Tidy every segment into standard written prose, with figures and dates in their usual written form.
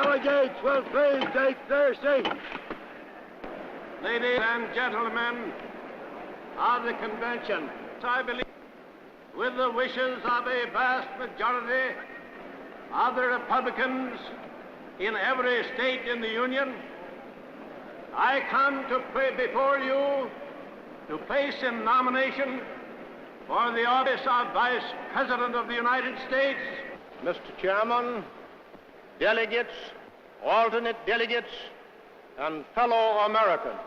delegates will please take their seats. Ladies and gentlemen of the convention, I believe with the wishes of a vast majority of the Republicans in every state in the Union, I come to pray before you to place in nomination for the office of Vice President of the United States. Mr. Chairman, delegates, alternate delegates, and fellow Americans,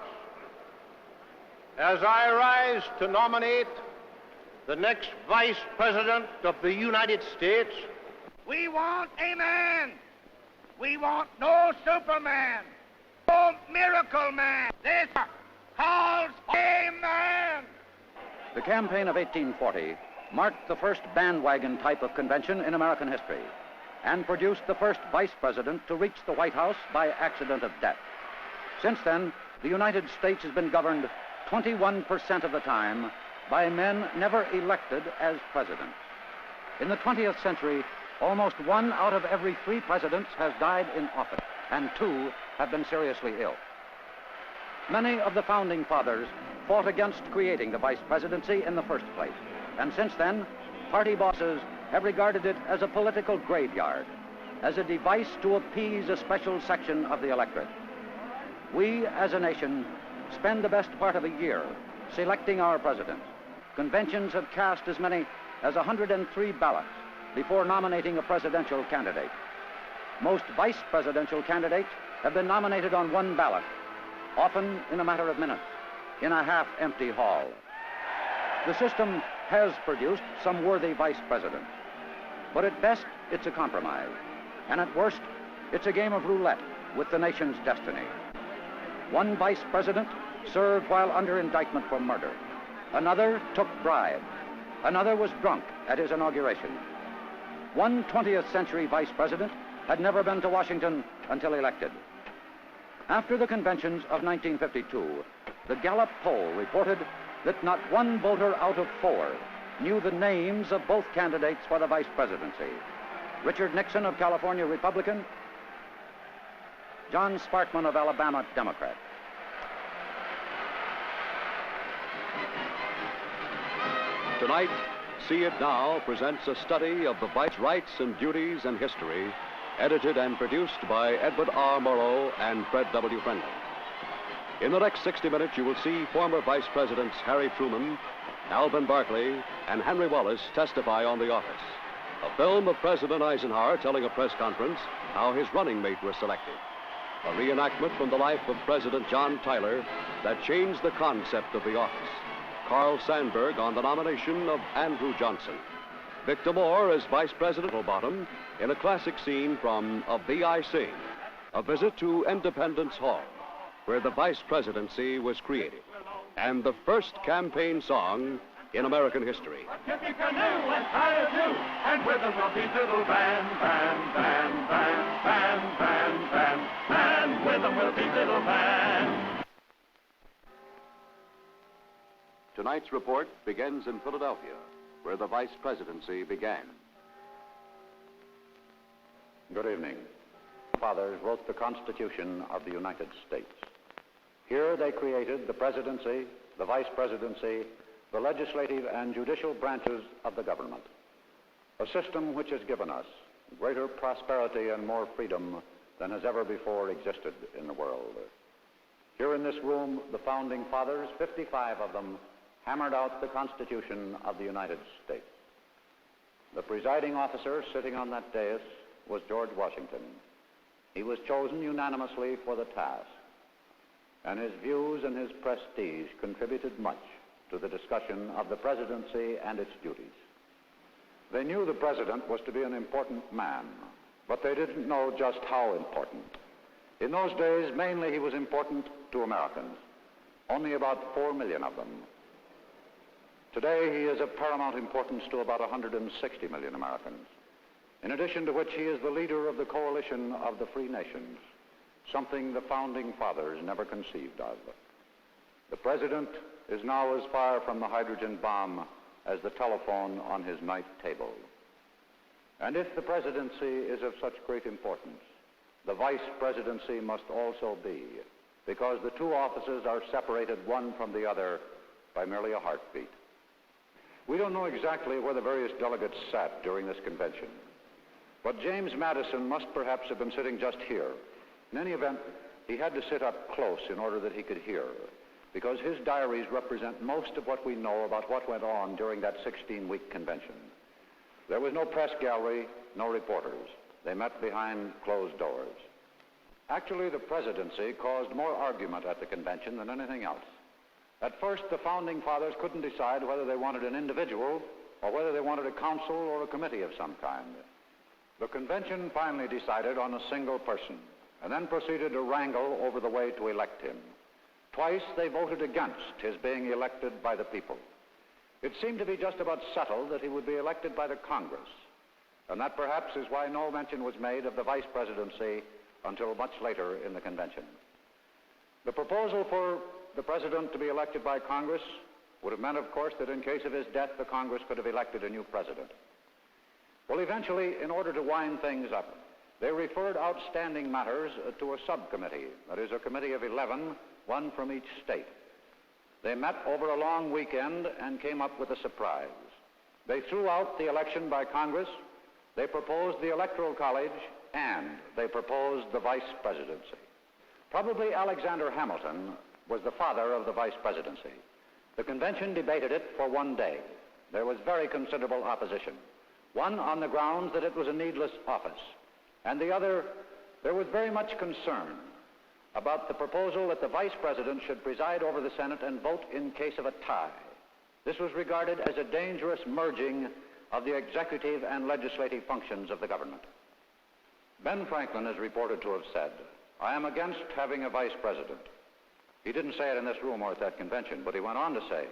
as I rise to nominate the next Vice President of the United States, we want a man. We want no Superman, no miracle man. This calls for a man. The campaign of 1840 marked the first bandwagon type of convention in American history and produced the first vice president to reach the White House by accident of death. Since then, the United States has been governed 21% of the time by men never elected as presidents. In the 20th century, almost 1 out of every 3 presidents has died in office, and 2 have been seriously ill. Many of the founding fathers fought against creating the vice presidency in the first place, and since then, party bosses have regarded it as a political graveyard, as a device to appease a special section of the electorate. We, as a nation, spend the best part of a year selecting our president. Conventions have cast as many as 103 ballots before nominating a presidential candidate. Most vice presidential candidates have been nominated on 1 ballot, often in a matter of minutes, in a half-empty hall. The system has produced some worthy vice presidents, but at best, it's a compromise, and at worst, it's a game of roulette with the nation's destiny. One vice president served while under indictment for murder. Another took bribes. Another was drunk at his inauguration. One 20th century vice president had never been to Washington until elected. After the conventions of 1952, the Gallup poll reported that not 1 voter out of 4 knew the names of both candidates for the vice presidency. Richard Nixon of California, Republican; John Sparkman of Alabama, Democrat. Tonight, See It Now presents a study of the vice rights and duties and history, edited and produced by Edward R. Murrow and Fred W. Friendly. In the next 60 minutes, you will see former Vice Presidents Harry Truman, Alvin Barkley, and Henry Wallace testify on the office. A film of President Eisenhower telling a press conference how his running mate was selected. A reenactment from the life of President John Tyler that changed the concept of the office. Carl Sandburg on the nomination of Andrew Johnson. Victor Moore as Vice President Bottom in a classic scene from A VIC, a visit to Independence Hall, where the vice presidency was created, and the first campaign song in American history. Tippy canoe and tie a do, and with them will be little band, band, band, band, band, band, band, and with them will be little band. Tonight's report begins in Philadelphia, where the vice presidency began. Good evening. Fathers wrote the Constitution of the United States. Here they created the presidency, the vice presidency, the legislative and judicial branches of the government, a system which has given us greater prosperity and more freedom than has ever before existed in the world. Here in this room, the founding fathers, 55 of them, hammered out the Constitution of the United States. The presiding officer sitting on that dais was George Washington. He was chosen unanimously for the task, and his views and his prestige contributed much to the discussion of the presidency and its duties. They knew the president was to be an important man, but they didn't know just how important. In those days, mainly he was important to Americans, only about 4 million of them. Today, he is of paramount importance to about 160 million Americans, in addition to which he is the leader of the coalition of the free nations, something the founding fathers never conceived of. The president is now as far from the hydrogen bomb as the telephone on his night table. And if the presidency is of such great importance, the vice presidency must also be, because the two offices are separated one from the other by merely a heartbeat. We don't know exactly where the various delegates sat during this convention, but James Madison must perhaps have been sitting just here. In any event, he had to sit up close in order that he could hear, because his diaries represent most of what we know about what went on during that 16-week convention. There was no press gallery, no reporters. They met behind closed doors. Actually, the presidency caused more argument at the convention than anything else. At first, the founding fathers couldn't decide whether they wanted an individual or whether they wanted a council or a committee of some kind. The convention finally decided on a single person and then proceeded to wrangle over the way to elect him. Twice they voted against his being elected by the people. It seemed to be just about settled that he would be elected by the Congress, and that perhaps is why no mention was made of the vice presidency until much later in the convention. The proposal for the president to be elected by Congress would have meant, of course, that in case of his death, the Congress could have elected a new president. Well, eventually, in order to wind things up, they referred outstanding matters to a subcommittee, that is, a committee of 11, one from each state. They met over a long weekend and came up with a surprise. They threw out the election by Congress, they proposed the Electoral College, and they proposed the vice presidency. Probably Alexander Hamilton was the father of the vice presidency. The convention debated it for one day. There was very considerable opposition. One on the grounds that it was a needless office, and the other, there was very much concern about the proposal that the vice president should preside over the Senate and vote in case of a tie. This was regarded as a dangerous merging of the executive and legislative functions of the government. Ben Franklin is reported to have said, "I am against having a vice president." He didn't say it in this room or at that convention, but he went on to say,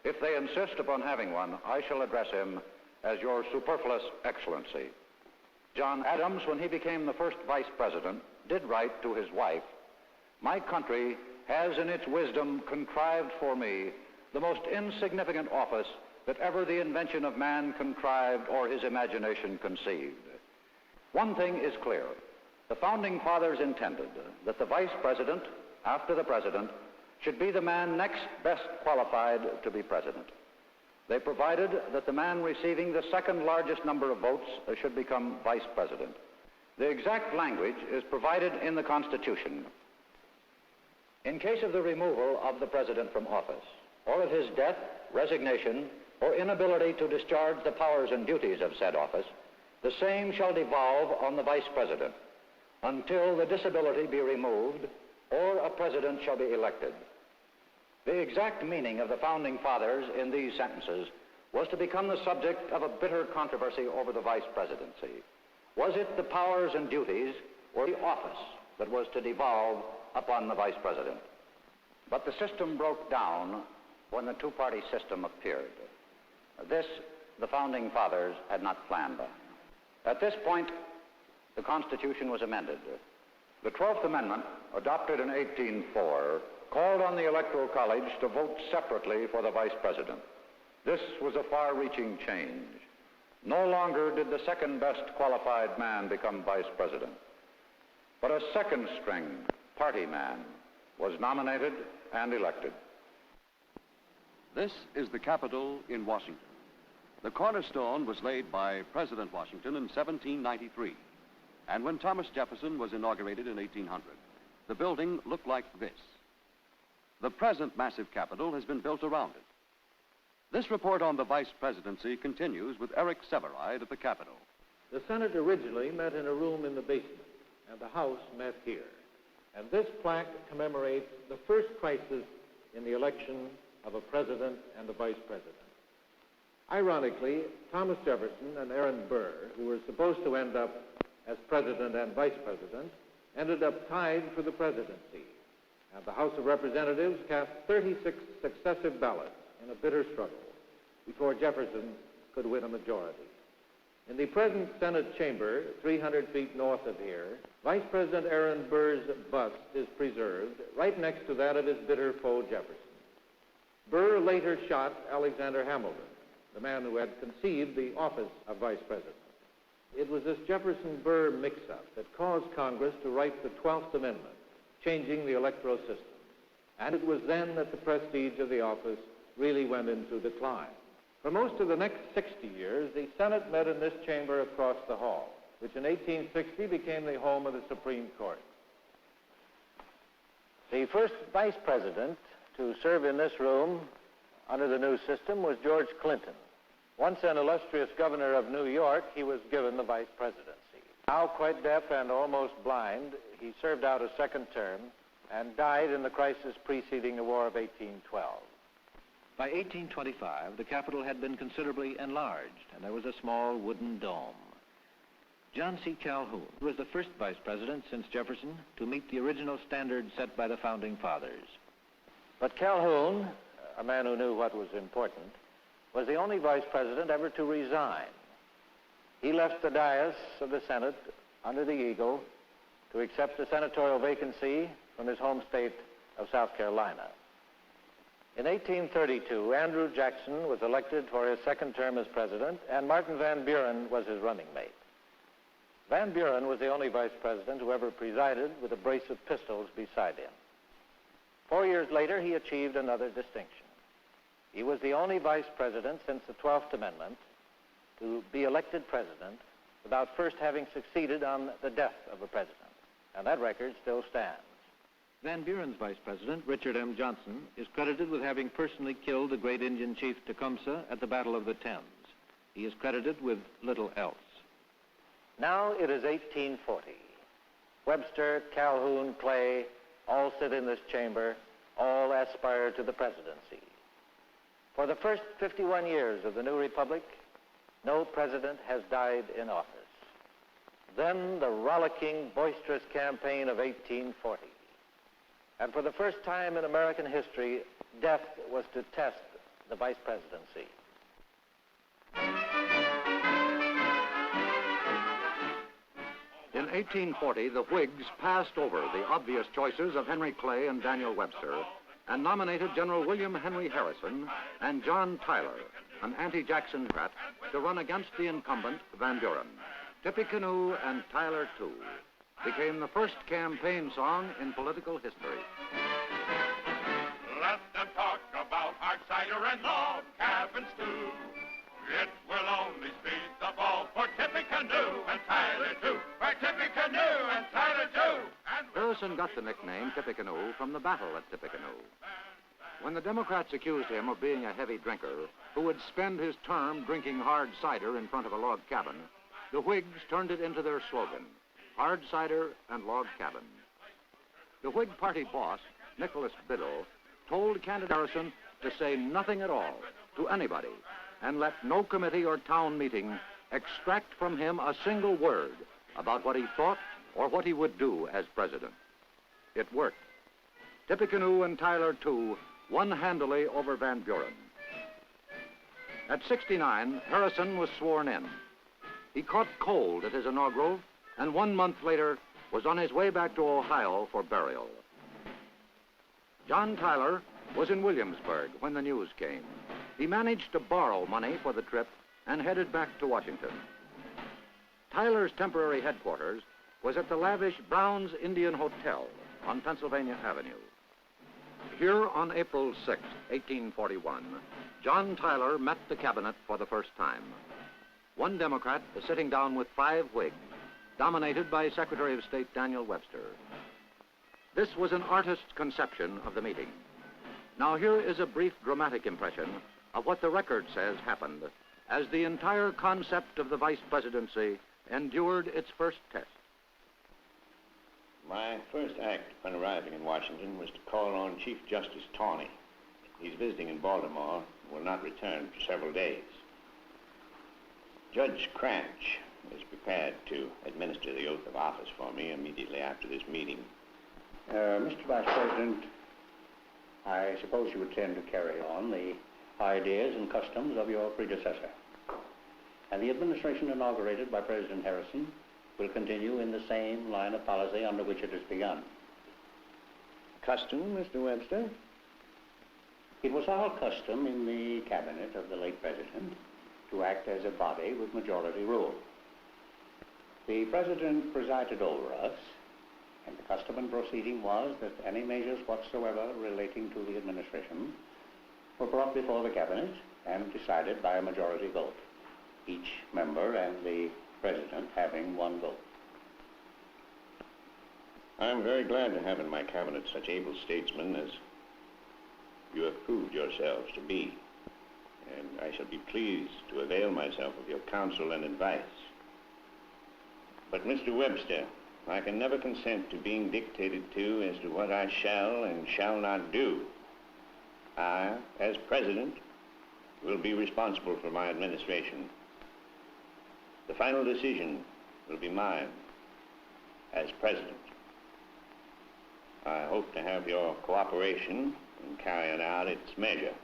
"If they insist upon having one, I shall address him as your superfluous excellency." John Adams, when he became the first vice president, did write to his wife, "My country has in its wisdom contrived for me the most insignificant office that ever the invention of man contrived or his imagination conceived." One thing is clear. The founding fathers intended that the vice president, after the president, should be the man next best qualified to be president. They provided that the man receiving the second largest number of votes should become vice president. The exact language is provided in the Constitution. In case of the removal of the president from office, or of his death, resignation, or inability to discharge the powers and duties of said office, the same shall devolve on the vice president until the disability be removed or a president shall be elected. The exact meaning of the founding fathers in these sentences was to become the subject of a bitter controversy over the vice presidency. Was it the powers and duties or the office that was to devolve upon the vice president? But the system broke down when the two-party system appeared. This, the founding fathers had not planned on. At this point, the Constitution was amended. The 12th Amendment, adopted in 1804, called on the Electoral College to vote separately for the vice president. This was a far-reaching change. No longer did the second best qualified man become vice president, but a second-string party man was nominated and elected. This is the Capitol in Washington. The cornerstone was laid by President Washington in 1793, and when Thomas Jefferson was inaugurated in 1800, the building looked like this. The present massive Capitol has been built around it. This report on the vice presidency continues with Eric Severide at the Capitol. The Senate originally met in a room in the basement, and the House met here. And this plaque commemorates the first crisis in the election of a president and a vice president. Ironically, Thomas Jefferson and Aaron Burr, who were supposed to end up as president and vice president, ended up tied for the presidency. And the House of Representatives cast 36 successive ballots in a bitter struggle before Jefferson could win a majority. In the present Senate chamber, 300 feet north of here, Vice President Aaron Burr's bust is preserved right next to that of his bitter foe, Jefferson. Burr later shot Alexander Hamilton, the man who had conceived the office of vice president. It was this Jefferson-Burr mix-up that caused Congress to write the 12th Amendment, changing the electoral system. And it was then that the prestige of the office really went into decline. For most of the next 60 years, the Senate met in this chamber across the hall, which in 1860 became the home of the Supreme Court. The first vice president to serve in this room under the new system was George Clinton. Once an illustrious governor of New York, he was given the vice presidency. Now quite deaf and almost blind, he served out a second term and died in the crisis preceding the War of 1812. By 1825, the Capitol had been considerably enlarged, and there was a small wooden dome. John C. Calhoun was the first vice president since Jefferson to meet the original standards set by the founding fathers. But Calhoun, a man who knew what was important, was the only vice president ever to resign. He left the dais of the Senate under the eagle to accept a senatorial vacancy from his home state of South Carolina. In 1832, Andrew Jackson was elected for his second term as president, and Martin Van Buren was his running mate. Van Buren was the only vice president who ever presided with a brace of pistols beside him. 4 years later, he achieved another distinction. He was the only vice president since the 12th Amendment to be elected president without first having succeeded on the death of a president, and that record still stands. Van Buren's vice president, Richard M. Johnson, is credited with having personally killed the great Indian chief Tecumseh at the Battle of the Thames. He is credited with little else. Now it is 1840. Webster, Calhoun, Clay, all sit in this chamber, all aspire to the presidency. For the first 51 years of the new republic, no president has died in office. Then the rollicking, boisterous campaign of 1840. And for the first time in American history, death was to test the vice presidency. In 1840, the Whigs passed over the obvious choices of Henry Clay and Daniel Webster and nominated General William Henry Harrison and John Tyler, an anti-Jackson rat, to run against the incumbent Van Buren. Tippecanoe and Tyler, too, became the first campaign song in political history. Let them talk about hard cider and log cabins too. It will only speed the ball for Tippecanoe and Tyler too. For Tippecanoe and Tyler too. Harrison got the nickname Tippecanoe from the battle at Tippecanoe. When the Democrats accused him of being a heavy drinker who would spend his term drinking hard cider in front of a log cabin, the Whigs turned it into their slogan, hard cider and log cabin. The Whig party boss, Nicholas Biddle, told candidate Harrison to say nothing at all to anybody and let no committee or town meeting extract from him a single word about what he thought or what he would do as president. It worked. Tippecanoe and Tyler, too, won handily over Van Buren. At 69, Harrison was sworn in. He caught cold at his inaugural and 1 month later was on his way back to Ohio for burial. John Tyler was in Williamsburg when the news came. He managed to borrow money for the trip and headed back to Washington. Tyler's temporary headquarters was at the lavish Brown's Indian Hotel on Pennsylvania Avenue. Here on April 6, 1841, John Tyler met the cabinet for the first time. One Democrat was sitting down with 5 Whigs, dominated by Secretary of State Daniel Webster. This was an artist's conception of the meeting. Now here is a brief dramatic impression of what the record says happened as the entire concept of the vice presidency endured its first test. My first act when arriving in Washington was to call on Chief Justice Tawney. He's visiting in Baltimore and will not return for several days. Judge Cranch is prepared to administer the oath of office for me immediately after this meeting. Mr. Vice President, I suppose you intend to carry on the ideas and customs of your predecessor. And the administration inaugurated by President Harrison will continue in the same line of policy under which it has begun. Custom, Mr. Webster? It was our custom in the cabinet of the late president to act as a body with majority rule. The President presided over us, and the custom and proceeding was that any measures whatsoever relating to the administration were brought before the Cabinet and decided by a majority vote, each member and the President having one vote. I'm very glad to have in my cabinet such able statesmen as you have proved yourselves to be, and I shall be pleased to avail myself of your counsel and advice. But, Mr. Webster, I can never consent to being dictated to as to what I shall and shall not do. I, as President, will be responsible for my administration. The final decision will be mine as President. I hope to have your cooperation in carrying out its measure.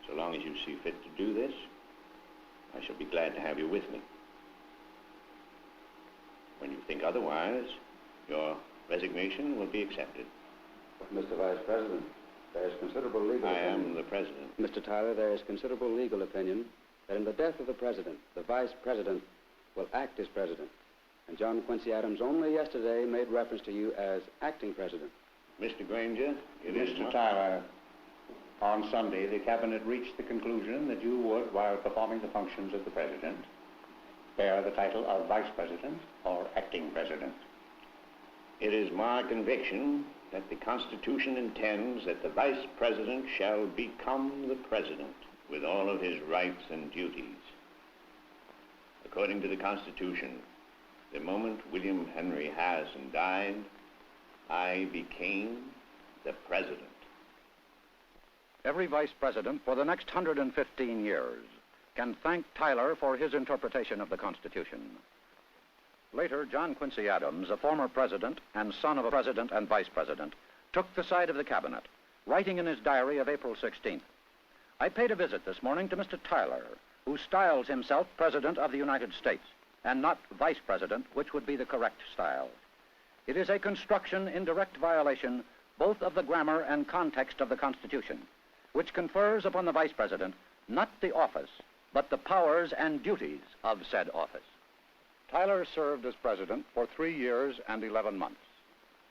So long as you see fit to do this, I shall be glad to have you with me. When you think otherwise, your resignation will be accepted. Mr. Vice President, there is considerable legal I opinion. am the President. Mr. Tyler, there is considerable legal opinion that in the death of the President, the Vice President will act as President. And John Quincy Adams only yesterday made reference to you as acting President. Mr. Granger, it is Mr. Tyler, on Sunday, the Cabinet reached the conclusion that you would, while performing the functions of the President, bear the title of Vice President or Acting President. It is my conviction that the Constitution intends that the Vice President shall become the President with all of his rights and duties. According to the Constitution, the moment William Henry Harrison died, I became the President. Every vice president for the next 115 years can thank Tyler for his interpretation of the Constitution. Later, John Quincy Adams, a former president and son of a president and vice president, took the side of the cabinet, writing in his diary of April 16th, "I paid a visit this morning to Mr. Tyler, who styles himself President of the United States, and not Vice President, which would be the correct style. It is a construction in direct violation both of the grammar and context of the Constitution, which confers upon the Vice President not the office, but the powers and duties of said office." Tyler served as president for 3 years and 11 months,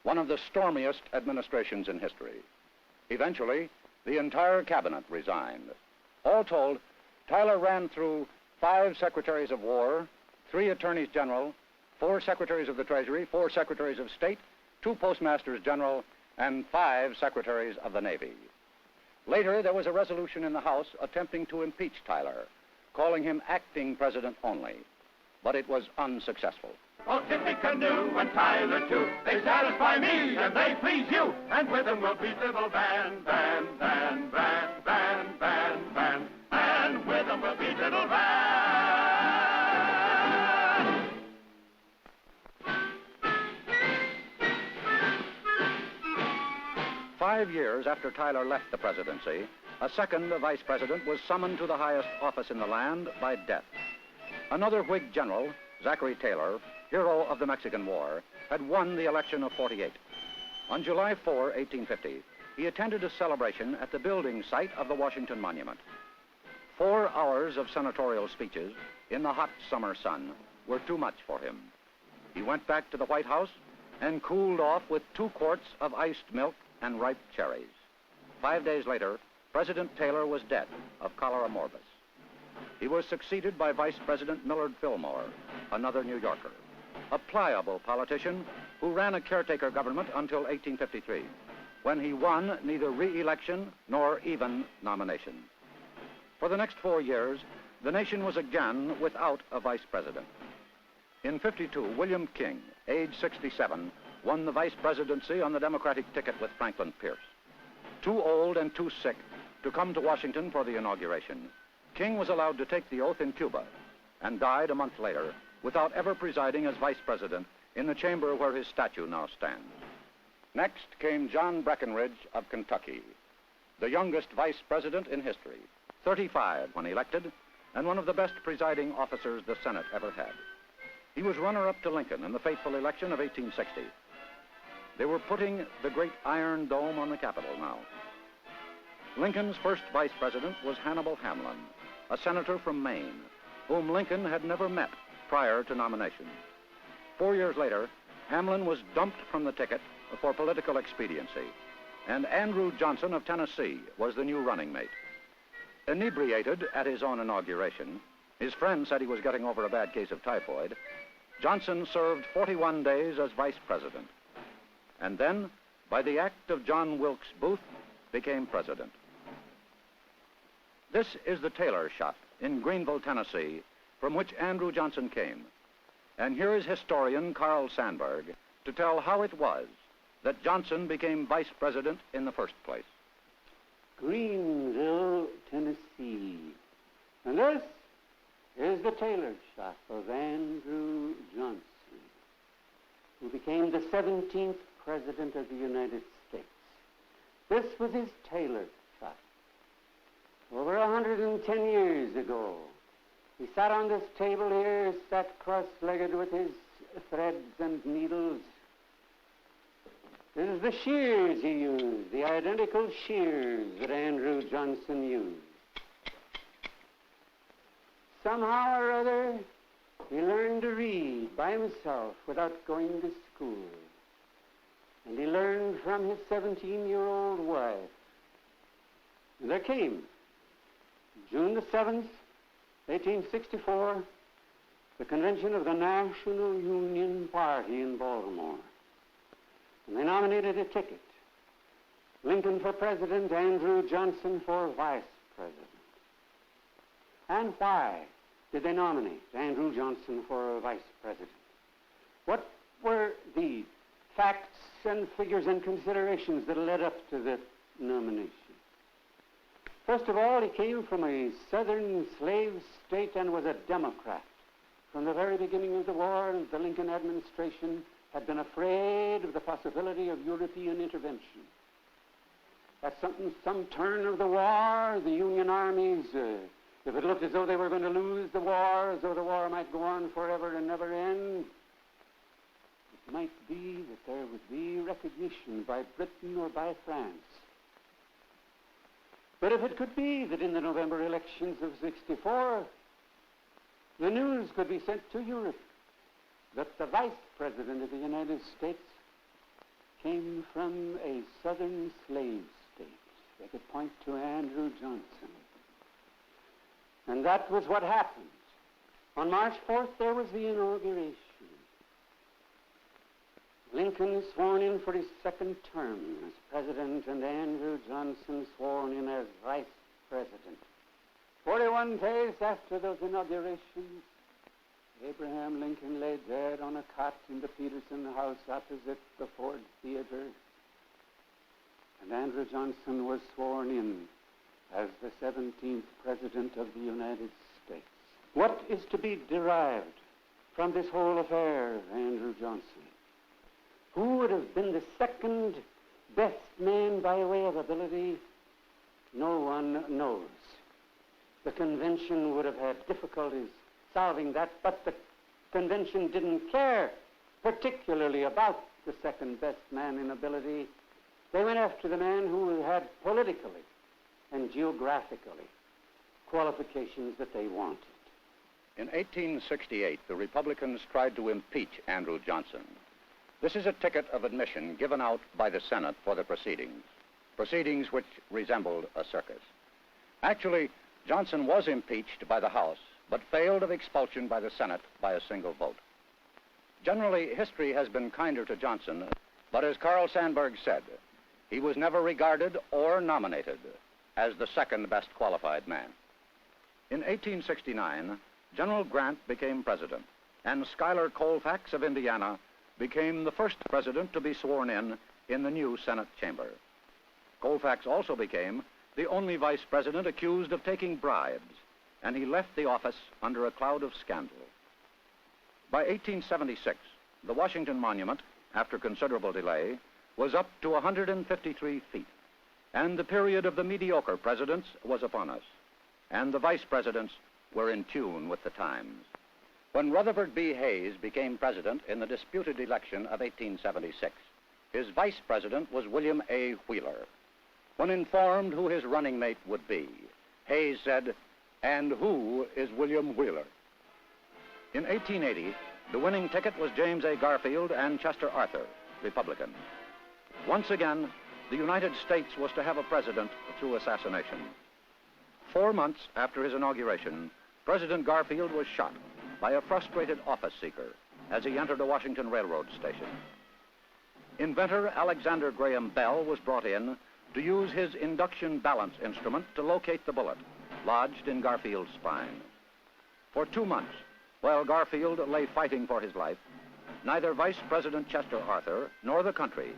one of the stormiest administrations in history. Eventually, the entire cabinet resigned. All told, Tyler ran through 5 secretaries of war, 3 attorneys general, 4 secretaries of the Treasury, 4 secretaries of state, 2 postmasters general, and 5 secretaries of the Navy. Later, there was a resolution in the House attempting to impeach Tyler, calling him acting president only, but it was unsuccessful. Oh, Tippecanoe and Tyler, too, they satisfy me and they please you, and with them we'll beat little Van, Van, Van, Van, Van, Van, Van, and with them we'll beat little Van. 5 years after Tyler left the presidency, a second vice president was summoned to the highest office in the land by death. Another Whig general, Zachary Taylor, hero of the Mexican War, had won the election of '48. On July 4, 1850, he attended a celebration at the building site of the Washington Monument. 4 hours of senatorial speeches in the hot summer sun were too much for him. He went back to the White House and cooled off with 2 quarts of iced milk and ripe cherries. 5 days later, President Taylor was dead of cholera morbus. He was succeeded by Vice President Millard Fillmore, another New Yorker, a pliable politician who ran a caretaker government until 1853, when he won neither re-election nor even nomination. For the next 4 years, the nation was again without a vice president. In '52, William King, age 67, won the vice presidency on the Democratic ticket with Franklin Pierce. Too old and too sick to come to Washington for the inauguration, King was allowed to take the oath in Cuba and died a month later without ever presiding as vice president in the chamber where his statue now stands. Next came John Breckinridge of Kentucky, the youngest vice president in history, 35 when elected, and one of the best presiding officers the Senate ever had. He was runner-up to Lincoln in the fateful election of 1860. They were putting the great Iron Dome on the Capitol now. Lincoln's first vice president was Hannibal Hamlin, a senator from Maine, whom Lincoln had never met prior to nomination. 4 years later, Hamlin was dumped from the ticket for political expediency, and Andrew Johnson of Tennessee was the new running mate. Inebriated at his own inauguration, his friend said he was getting over a bad case of typhoid. Johnson served 41 days as vice president, and then, by the act of John Wilkes Booth, became president. This is the Taylor shop in Greenville, Tennessee, from which Andrew Johnson came. And here is historian Carl Sandburg to tell how it was that Johnson became vice president in the first place. Greenville, Tennessee. And this is the Taylor shop of Andrew Johnson, who became the 17th President of the United States. This was his tailor shop. Over 110 years ago, he sat on this table here, sat cross-legged with his threads and needles. This is the shears he used, the identical shears that Andrew Johnson used. Somehow or other, he learned to read by himself without going to school. And he learned from his 17-year-old wife. And there came, June the 7th, 1864, the convention of the National Union Party in Baltimore. And they nominated a ticket. Lincoln for president, Andrew Johnson for vice president. And why did they nominate Andrew Johnson for vice president? What were the facts and figures and considerations that led up to the nomination? First of all, he came from a southern slave state and was a Democrat. From the very beginning of the war, the Lincoln administration had been afraid of the possibility of European intervention. At some turn of the war, the Union armies, if it looked as though they were going to lose the war, as though the war might go on forever and never end, it might be that there would be recognition by Britain or by France. But if it could be that in the November elections of '64, the news could be sent to Europe that the vice president of the United States came from a southern slave state, they could point to Andrew Johnson. And that was what happened. On March 4th, there was the inauguration. Lincoln sworn in for his second term as president, and Andrew Johnson sworn in as vice president. 41 days after those inaugurations, Abraham Lincoln lay dead on a cot in the Peterson house opposite the Ford Theater, and Andrew Johnson was sworn in as the 17th President of the United States. What is to be derived from this whole affair of Andrew Johnson? Who would have been the second best man by way of ability? No one knows. The convention would have had difficulties solving that, but the convention didn't care particularly about the second best man in ability. They went after the man who had politically and geographically qualifications that they wanted. In 1868, the Republicans tried to impeach Andrew Johnson. This is a ticket of admission given out by the Senate for the proceedings which resembled a circus. Actually, Johnson was impeached by the House, but failed of expulsion by the Senate by a single vote. Generally, history has been kinder to Johnson, but as Carl Sandburg said, he was never regarded or nominated as the second best qualified man. In 1869, General Grant became president, and Schuyler Colfax of Indiana became the first president to be sworn in the new Senate chamber. Colfax also became the only vice president accused of taking bribes, and he left the office under a cloud of scandal. By 1876, the Washington Monument, after considerable delay, was up to 153 feet, and the period of the mediocre presidents was upon us, and the vice presidents were in tune with the times. When Rutherford B. Hayes became president in the disputed election of 1876, his vice president was William A. Wheeler. When informed who his running mate would be, Hayes said, "And who is William Wheeler?" In 1880, The winning ticket was James A. Garfield and Chester Arthur, Republican. Once again, the United States was to have a president through assassination. 4 months after his inauguration, President Garfield was shot by a frustrated office seeker as he entered a Washington railroad station. Inventor Alexander Graham Bell was brought in to use his induction balance instrument to locate the bullet lodged in Garfield's spine. For 2 months, while Garfield lay fighting for his life, neither Vice President Chester Arthur nor the country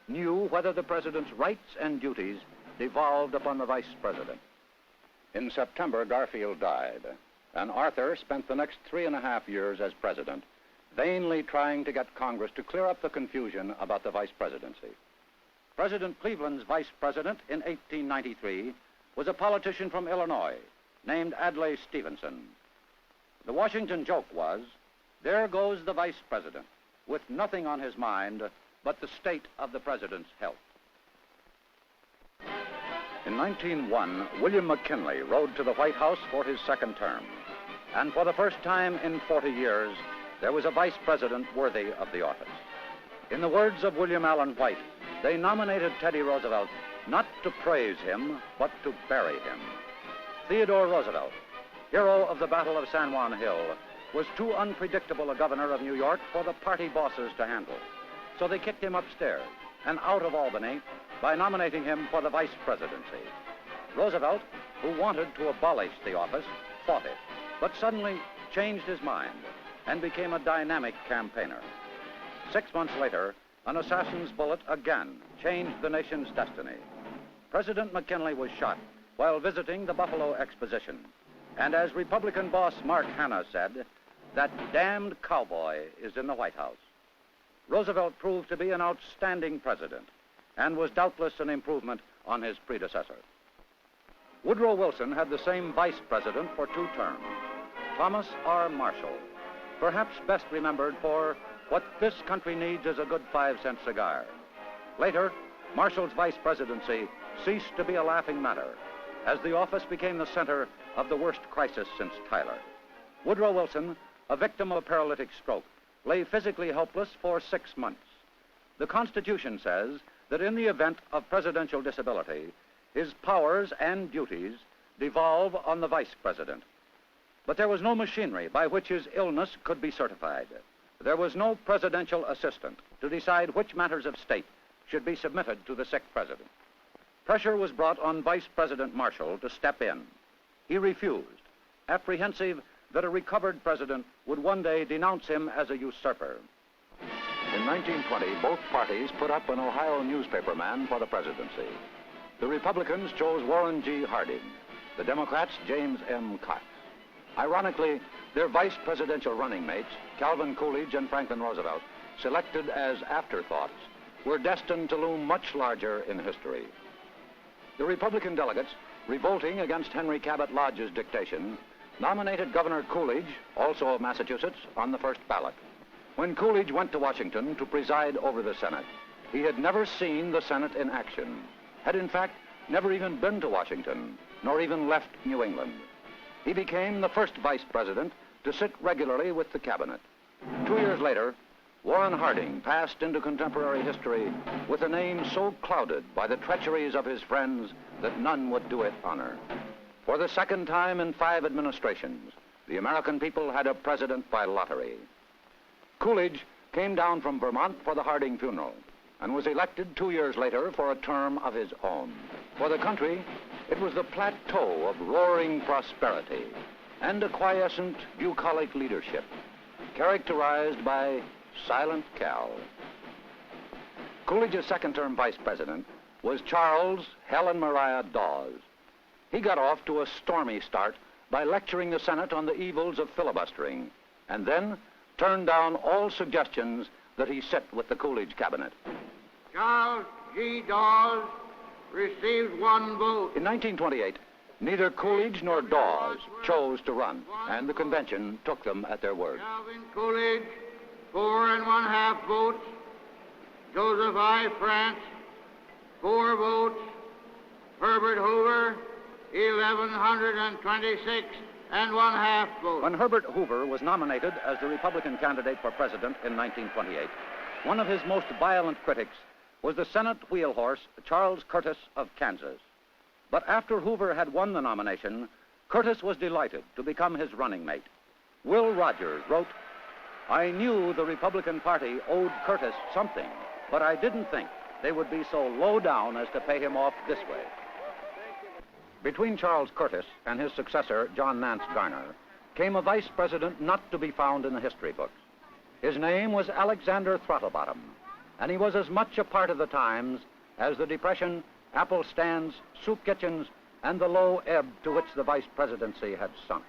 knew whether the president's rights and duties devolved upon the vice president. In September, Garfield died, and Arthur spent the next 3.5 years as president, vainly trying to get Congress to clear up the confusion about the vice presidency. President Cleveland's vice president in 1893 was a politician from Illinois named Adlai Stevenson. The Washington joke was, there goes the vice president with nothing on his mind but the state of the president's health. In 1901, William McKinley rode to the White House for his second term. And for the first time in 40 years, there was a vice president worthy of the office. In the words of William Allen White, they nominated Teddy Roosevelt not to praise him, but to bury him. Theodore Roosevelt, hero of the Battle of San Juan Hill, was too unpredictable a governor of New York for the party bosses to handle. So they kicked him upstairs and out of Albany by nominating him for the vice presidency. Roosevelt, who wanted to abolish the office, fought it, but suddenly changed his mind and became a dynamic campaigner. 6 months later, an assassin's bullet again changed the nation's destiny. President McKinley was shot while visiting the Buffalo Exposition. And as Republican boss Mark Hanna said, that damned cowboy is in the White House. Roosevelt proved to be an outstanding president and was doubtless an improvement on his predecessor. Woodrow Wilson had the same vice president for 2 terms, Thomas R. Marshall, perhaps best remembered for what this country needs is a good 5-cent cigar. Later, Marshall's vice presidency ceased to be a laughing matter as the office became the center of the worst crisis since Tyler. Woodrow Wilson, a victim of a paralytic stroke, lay physically helpless for 6 months. The Constitution says that in the event of presidential disability, his powers and duties devolve on the vice president. But there was no machinery by which his illness could be certified. There was no presidential assistant to decide which matters of state should be submitted to the sick president. Pressure was brought on Vice President Marshall to step in. He refused, apprehensive that a recovered president would one day denounce him as a usurper. In 1920, both parties put up an Ohio newspaperman for the presidency. The Republicans chose Warren G. Harding, the Democrats James M. Cox. Ironically, their vice presidential running mates, Calvin Coolidge and Franklin Roosevelt, selected as afterthoughts, were destined to loom much larger in history. The Republican delegates, revolting against Henry Cabot Lodge's dictation, nominated Governor Coolidge, also of Massachusetts, on the first ballot. When Coolidge went to Washington to preside over the Senate, he had never seen the Senate in action, had in fact never even been to Washington, nor even left New England. He became the first vice president to sit regularly with the cabinet. 2 years later, Warren Harding passed into contemporary history with a name so clouded by the treacheries of his friends that none would do it honor. For the second time in 5 administrations, the American people had a president by lottery. Coolidge came down from Vermont for the Harding funeral and was elected 2 years later for a term of his own. For the country, it was the plateau of roaring prosperity and a quiescent, bucolic leadership, characterized by Silent Cal. Coolidge's second-term vice president was Charles Helen Mariah Dawes. He got off to a stormy start by lecturing the Senate on the evils of filibustering, and then turned down all suggestions that he sit with the Coolidge cabinet. Charles G. Dawes received 1 vote. In 1928, neither Coolidge nor Dawes chose to run, and the convention took them at their word. Calvin Coolidge, 4 1/2 votes. Joseph I. France, 4 votes. Herbert Hoover, 1,126 and 1/2 vote. When Herbert Hoover was nominated as the Republican candidate for president in 1928, one of his most violent critics was the Senate wheelhorse Charles Curtis of Kansas. But after Hoover had won the nomination, Curtis was delighted to become his running mate. Will Rogers wrote, "I knew the Republican Party owed Curtis something, but I didn't think they would be so low down as to pay him off this way." Between Charles Curtis and his successor, John Nance Garner, came a vice president not to be found in the history books. His name was Alexander Throttlebottom, and he was as much a part of the times as the Depression, apple stands, soup kitchens, and the low ebb to which the vice presidency had sunk.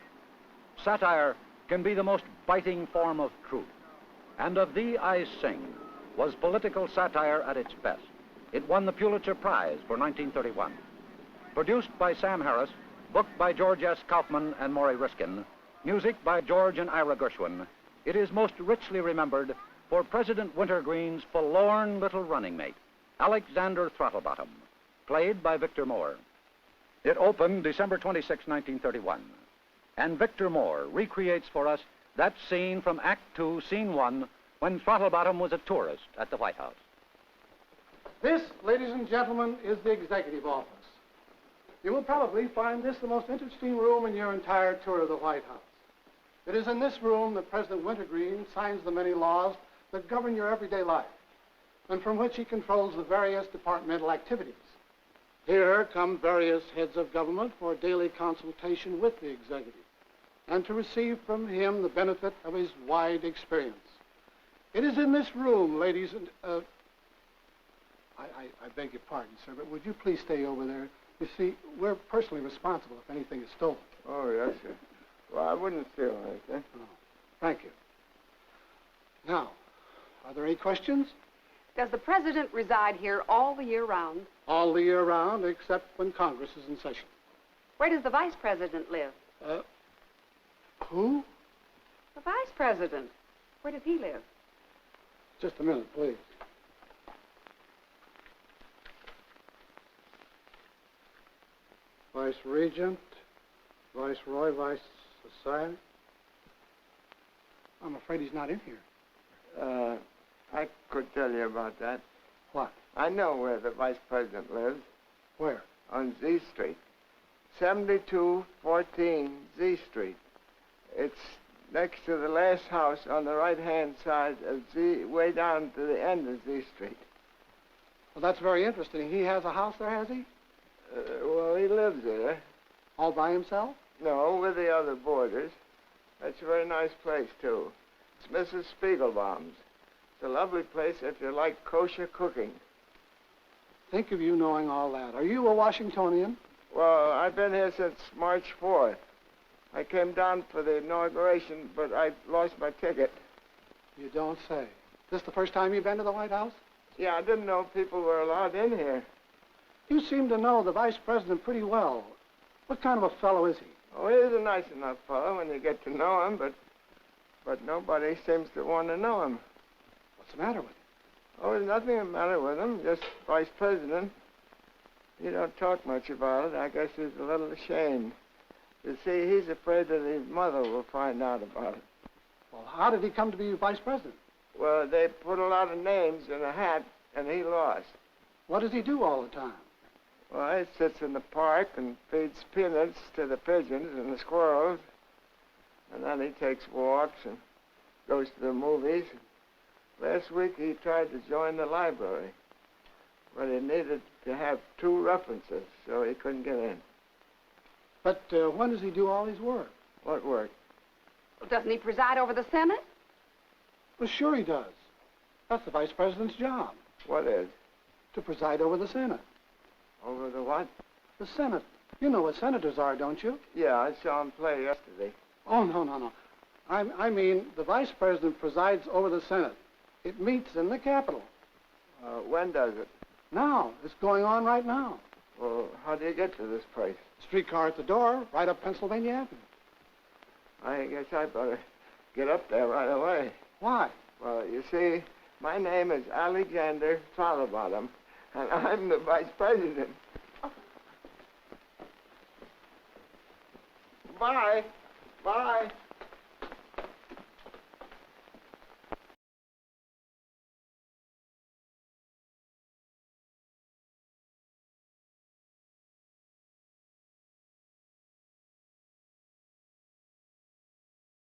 Satire can be the most biting form of truth, and Of Thee I Sing was political satire at its best. It won the Pulitzer Prize for 1931. Produced by Sam Harris, booked by George S. Kaufman and Maury Riskin, music by George and Ira Gershwin, it is most richly remembered for President Wintergreen's forlorn little running mate, Alexander Throttlebottom, played by Victor Moore. It opened December 26, 1931, and Victor Moore recreates for us that scene from Act 2, Scene 1, when Throttlebottom was a tourist at the White House. This, ladies and gentlemen, is the executive office. You will probably find this the most interesting room in your entire tour of the White House. It is in this room that President Wintergreen signs the many laws that govern your everyday life, and from which he controls the various departmental activities. Here come various heads of government for daily consultation with the executive, and to receive from him the benefit of his wide experience. It is in this room, ladies and... I beg your pardon, sir, but would you please stay over there? You see, we're personally responsible if anything is stolen. Oh, yes, sir. Well, I wouldn't steal anything. Oh, thank you. Now, are there any questions? Does the president reside here all the year round? All the year round, except when Congress is in session. Where does the vice president live? Who? The vice president. Where does he live? Just a minute, please. Vice Regent, Viceroy, Vice Society. I'm afraid he's not in here. I could tell you about that. What? I know where the vice president lives. Where? On Z Street. 7214 Z Street. It's next to the last house on the right-hand side of Z, way down to the end of Z Street. Well, that's very interesting. He has a house there, has he? Well, he lives there. All by himself? No, with the other boarders. That's a very nice place, too. It's Mrs. Spiegelbaum's. It's a lovely place if you like kosher cooking. Think of you knowing all that. Are you a Washingtonian? Well, I've been here since March 4th. I came down for the inauguration, but I lost my ticket. You don't say. Is this the first time you've been to the White House? Yeah, I didn't know people were allowed in here. You seem to know the vice president pretty well. What kind of a fellow is he? Oh, he's a nice enough fellow when you get to know him, but nobody seems to want to know him. What's the matter with him? Oh, there's nothing the matter with him, just vice president. He don't talk much about it. I guess he's a little ashamed. You see, he's afraid that his mother will find out about it. Well, how did he come to be vice president? Well, they put a lot of names in a hat, and he lost. What does he do all the time? Well, he sits in the park and feeds peanuts to the pigeons and the squirrels. And then he takes walks and goes to the movies. Last week he tried to join the library, but he needed to have 2 references, so he couldn't get in. But when does he do all his work? What work? Well, doesn't he preside over the Senate? Well, sure he does. That's the vice president's job. What is? To preside over the Senate. Over the what? The Senate. You know what senators are, don't you? Yeah, I saw him play yesterday. Oh, no. I mean, the vice president presides over the Senate. It meets in the Capitol. When does it? Now. It's going on right now. Well, how do you get to this place? Streetcar at the door, right up Pennsylvania Avenue. I guess I better get up there right away. Why? Well, you see, my name is Alexander Throttlebottom, and I'm the vice president. Bye. Bye.